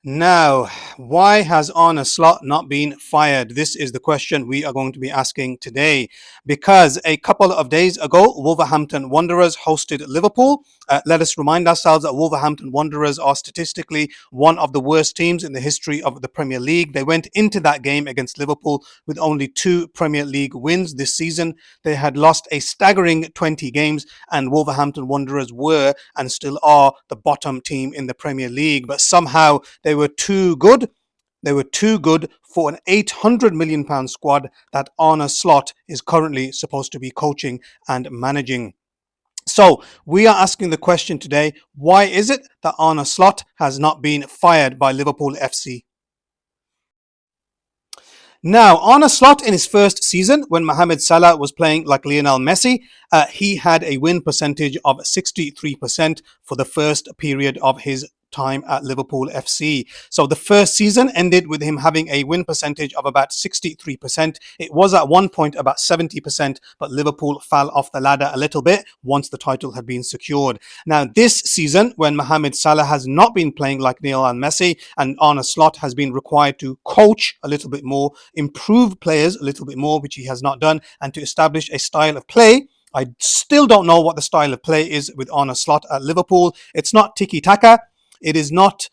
Now, why has Arne Slot not been fired? This is the question we are going to be asking today. Because a couple of days ago, Wolverhampton Wanderers hosted Liverpool. Let us remind ourselves that Wolverhampton Wanderers are statistically one of the worst teams in the history of the Premier League. They went into that game against Liverpool with only 2 Premier League wins this season. They had lost a staggering 20 games, and Wolverhampton Wanderers were and still are the bottom team in the Premier League. But somehow they were too good. They were too good for an £800 million squad that Arne Slot is currently supposed to be coaching and managing. So we are asking the question today, why is it that Arne Slot has not been fired by Liverpool FC? Now, Arne Slot in his first season, when Mohamed Salah was playing like Lionel Messi, he had a win percentage of 63% for the first period of his time at Liverpool FC. So the first season ended with him having a win percentage of about 63%. It was at one point about 70%, but Liverpool fell off the ladder a little bit once the title had been secured. Now, this season, when Mohamed Salah has not been playing like Lionel Messi and Arne Slot has been required to coach a little bit more, improve players a little bit more, which he has not done, and to establish a style of play. I still don't know what the style of play is with Arne Slot at Liverpool. It's not tiki-taka. It is not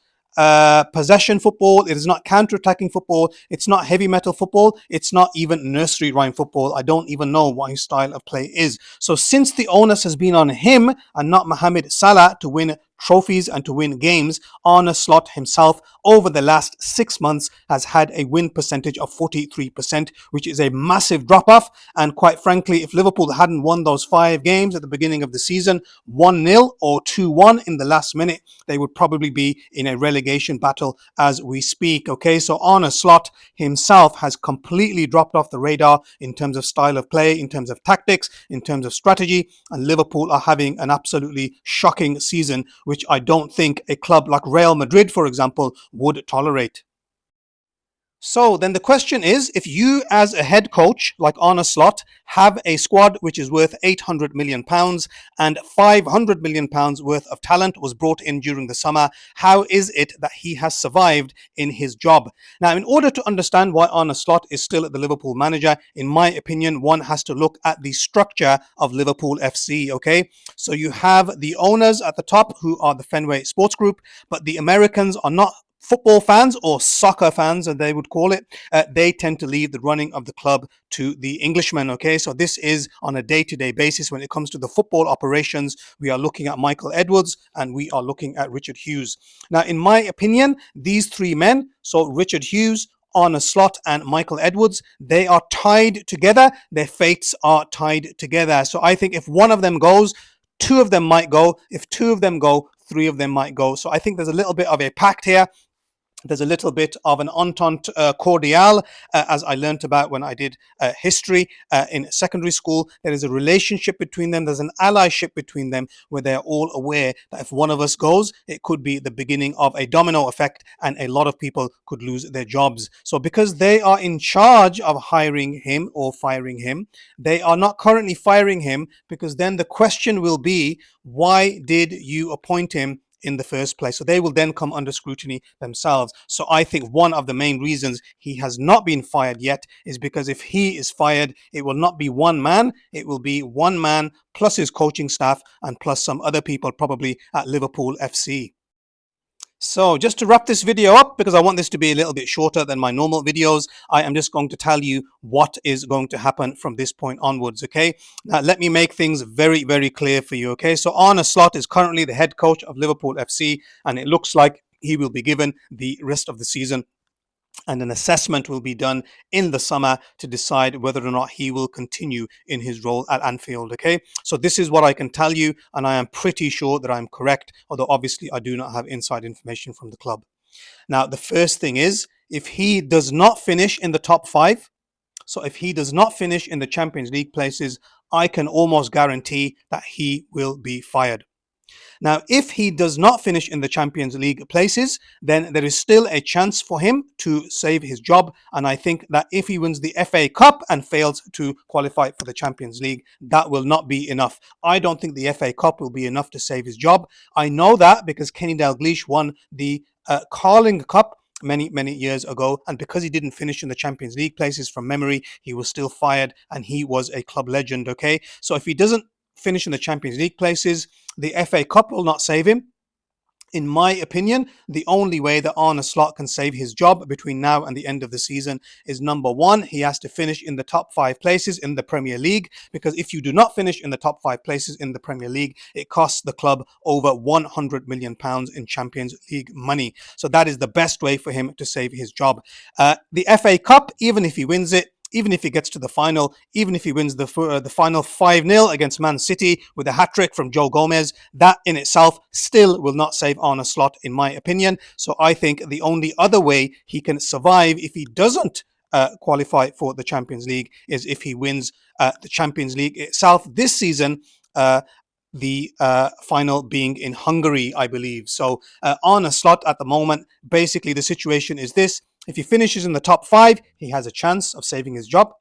possession football. It is not counter-attacking football. It's not heavy metal football. It's not even nursery rhyme football. I don't even know what his style of play is. So since the onus has been on him and not Mohamed Salah to win trophies and to win games, Arne Slot himself over the last 6 months has had a win percentage of 43%, which is a massive drop off. And quite frankly, if Liverpool hadn't won those 5 games at the beginning of the season, 1-0 or 2-1 in the last minute, they would probably be in a relegation battle as we speak. Okay, so Arne Slot himself has completely dropped off the radar in terms of style of play, in terms of tactics, in terms of strategy, and Liverpool are having an absolutely shocking season, which I don't think a club like Real Madrid, for example, would tolerate. So then the question is, if you as a head coach like Arne Slot have a squad which is worth £800 million and £500 million worth of talent was brought in during the summer, how is it that he has survived in his job? Now, in order to understand why Arne Slot is still the Liverpool manager, in my opinion, one has to look at the structure of Liverpool FC, okay? So you have the owners at the top who are the Fenway Sports Group, but the Americans are not football fans or soccer fans, as they would call it. They tend to leave the running of the club to the Englishmen. Okay, so this is on a day-to-day basis. When it comes to the football operations, we are looking at Michael Edwards and we are looking at Richard Hughes. Now, in my opinion, these three men, so Richard Hughes, Arne Slot and Michael Edwards, they are tied together. Their fates are tied together. So I think if one of them goes, two of them might go. If two of them go, three of them might go. So I think there's a little bit of a pact here. There's a little bit of an entente cordiale, as I learnt about when I did history in secondary school. There is a relationship between them. There's an allyship between them where they're all aware that if one of us goes, it could be the beginning of a domino effect and a lot of people could lose their jobs. So because they are in charge of hiring him or firing him, they are not currently firing him, because then the question will be, why did you appoint him in the first place? So they will then come under scrutiny themselves. So I think one of the main reasons he has not been fired yet is because if he is fired, it will not be one man, it will be one man plus his coaching staff and plus some other people probably at Liverpool FC. So just to wrap this video up, because I want this to be a little bit shorter than my normal videos, I am just going to tell you what is going to happen from this point onwards, okay? Now, let me make things very, very clear for you, okay? So Arne Slot is currently the head coach of Liverpool FC, and it looks like he will be given the rest of the season, and an assessment will be done in the summer to decide whether or not he will continue in his role at Anfield. Okay, so this is what I can tell you, and I am pretty sure that I'm correct, although obviously I do not have inside information from the club. Now, the first thing is, if he does not finish in the top 5, so if he does not finish in the Champions League places, I can almost guarantee that he will be fired. Now, if he does not finish in the Champions League places, then there is still a chance for him to save his job. And I think that if he wins the FA Cup and fails to qualify for the Champions League, that will not be enough. I don't think the FA Cup will be enough to save his job. I know that because Kenny Dalglish won the Carling Cup many years ago, and because he didn't finish in the Champions League places from memory, he was still fired, and he was a club legend. Okay, so if he doesn't finish in the Champions League places, the FA Cup will not save him. In my opinion, the only way that Arne Slot can save his job between now and the end of the season is, number one, he has to finish in the top 5 places in the Premier League, because if you do not finish in the top 5 places in the Premier League, it costs the club over £100 million in Champions League money. So that is the best way for him to save his job. The FA Cup, even if he wins it, even if he gets to the final, even if he wins the final 5-0 against Man City with a hat-trick from Joe Gomez, that in itself still will not save Arne Slot, in my opinion. So I think the only other way he can survive if he doesn't qualify for the Champions League is if he wins the Champions League itself this season, the final being in Hungary, I believe. So Arne Slot at the moment, basically the situation is this. If he finishes in the top 5, he has a chance of saving his job.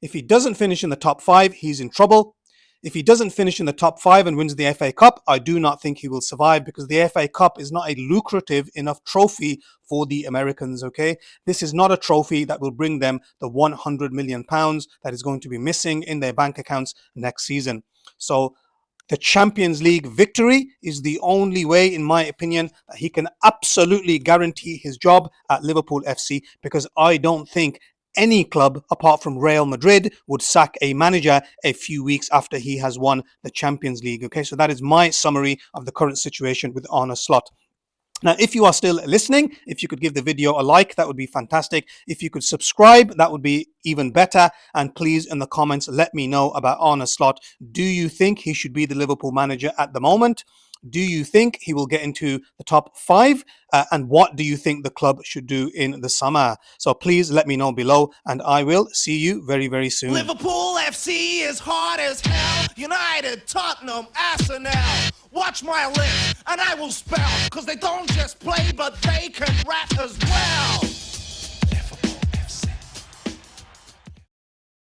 If he doesn't finish in the top 5, he's in trouble. If he doesn't finish in the top 5 and wins the FA Cup, I do not think he will survive, because the FA Cup is not a lucrative enough trophy for the Americans, okay? This is not a trophy that will bring them the £100 million that is going to be missing in their bank accounts next season. So the Champions League victory is the only way, in my opinion, that he can absolutely guarantee his job at Liverpool FC, because I don't think any club apart from Real Madrid would sack a manager a few weeks after he has won the Champions League. Okay, so that is my summary of the current situation with Arne Slot. Now, if you are still listening, if you could give the video a like, that would be fantastic. If you could subscribe, that would be even better. And please, in the comments, let me know about Arne Slot. Do you think he should be the Liverpool manager at the moment? Do you think he will get into the top 5? And what do you think the club should do in the summer? So please let me know below, and I will see you very soon. Liverpool FC is hard as hell. United, Tottenham, Arsenal. Watch my lips, and I will spell, 'cause they don't just play, but they can rap as well.